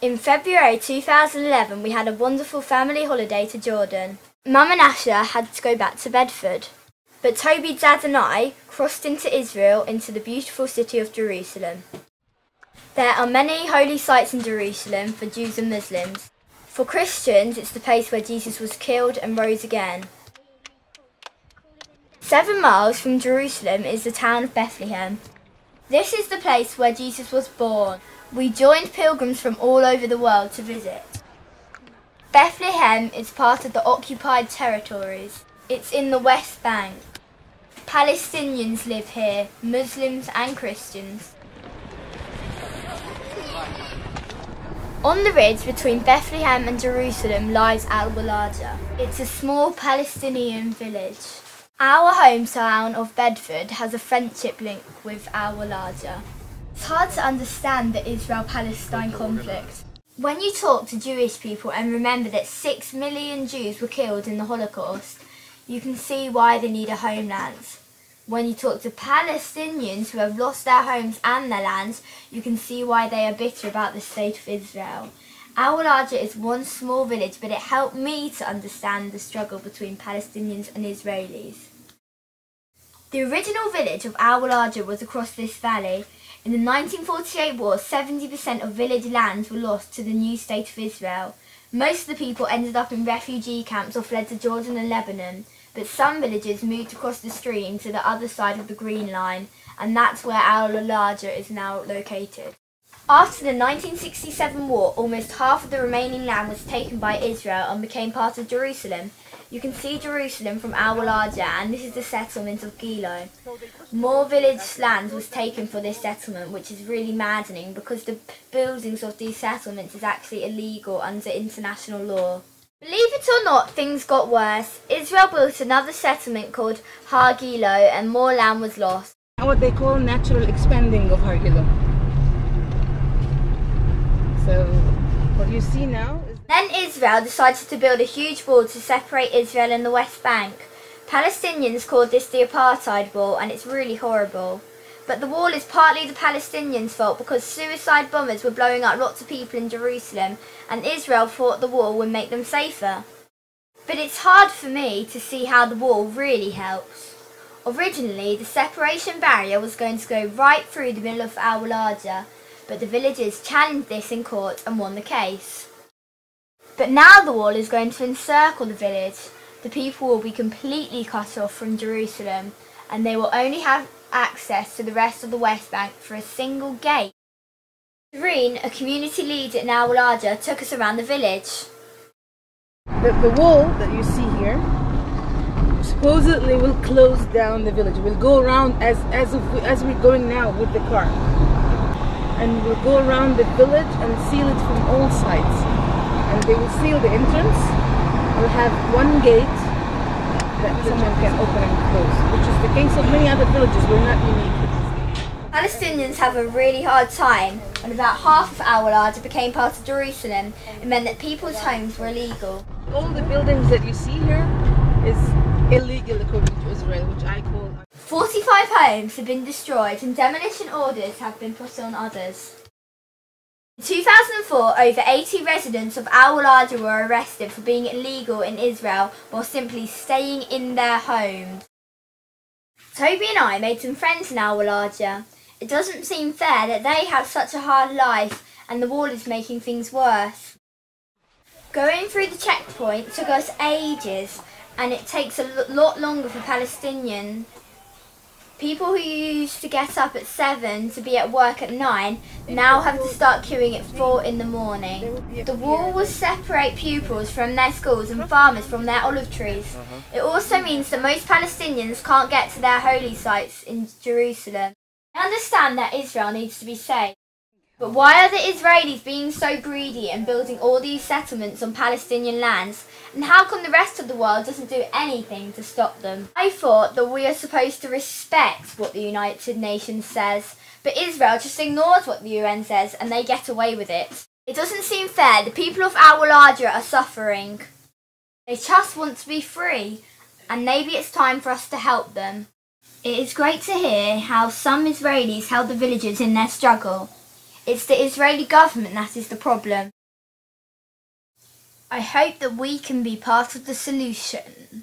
In February 2011 we had a wonderful family holiday to Jordan. Mum and Asha had to go back to Bedford, but Toby, Dad and I crossed into Israel, into the beautiful city of Jerusalem. There are many holy sites in Jerusalem for Jews and Muslims. For Christians, it's the place where Jesus was killed and rose again. 7 miles from Jerusalem is the town of Bethlehem. This is the place where Jesus was born. We joined pilgrims from all over the world to visit. Bethlehem is part of the occupied territories. It's in the West Bank. Palestinians live here, Muslims and Christians. On the ridge between Bethlehem and Jerusalem lies Walaja. It's a small Palestinian village. Our hometown of Bedford has a friendship link with Walaja. It's hard to understand the Israel-Palestine conflict. When you talk to Jewish people and remember that 6 million Jews were killed in the Holocaust, you can see why they need a homeland. When you talk to Palestinians who have lost their homes and their lands, you can see why they are bitter about the state of Israel. Walaja is one small village, but it helped me to understand the struggle between Palestinians and Israelis. The original village of Walaja was across this valley. In the 1948 war, 70% of village lands were lost to the new state of Israel. Most of the people ended up in refugee camps or fled to Jordan and Lebanon, but some villagers moved across the stream to the other side of the Green Line, and that's where Walaja is now located. After the 1967 war, almost half of the remaining land was taken by Israel and became part of Jerusalem. You can see Jerusalem from Walaja, and this is the settlement of Gilo. More village land was taken for this settlement, which is really maddening because the buildings of these settlements is actually illegal under international law. Believe it or not, things got worse. Israel built another settlement called Har Gilo and more land was lost. What they call natural expanding of Har Gilo. So what you see now is... Then Israel decided to build a huge wall to separate Israel and the West Bank. Palestinians called this the apartheid wall, and it's really horrible. But the wall is partly the Palestinians' fault because suicide bombers were blowing up lots of people in Jerusalem, and Israel thought the wall would make them safer. But it's hard for me to see how the wall really helps. Originally, the separation barrier was going to go right through the middle of Walaja, but the villagers challenged this in court and won the case. But now the wall is going to encircle the village. The people will be completely cut off from Jerusalem, and they will only have access to the rest of the West Bank for a single gate. Irene, a community leader in Walaja, took us around the village. The wall that you see here supposedly will close down the village. We'll go around as we're going now with the car, and we'll go around the village and seal it from all sides. And they will seal the entrance. We'll have one gate that someone can open and close, which is the case of many other villages. We're not unique. Palestinians have a really hard time. When about half of Walaja became part of Jerusalem, it meant that people's homes were illegal. All the buildings that you see here is illegal according to Israel, which I call... 45 homes have been destroyed and demolition orders have been put on others. In 2004, over 80 residents of Walaja were arrested for being illegal in Israel while simply staying in their homes. Toby and I made some friends in Walaja. It doesn't seem fair that they have such a hard life and the wall is making things worse. Going through the checkpoint took us ages, and it takes a lot longer for Palestinians. People who used to get up at 7 to be at work at 9 now have to start queuing at 4 in the morning. The wall will separate pupils from their schools and farmers from their olive trees. It also means that most Palestinians can't get to their holy sites in Jerusalem. I understand that Israel needs to be safe. But why are the Israelis being so greedy and building all these settlements on Palestinian lands? And how come the rest of the world doesn't do anything to stop them? I thought that we are supposed to respect what the United Nations says, but Israel just ignores what the UN says and they get away with it. It doesn't seem fair. The people of Walaja are suffering. They just want to be free, and maybe it's time for us to help them. It is great to hear how some Israelis held the villagers in their struggle. It's the Israeli government that is the problem. I hope that we can be part of the solution.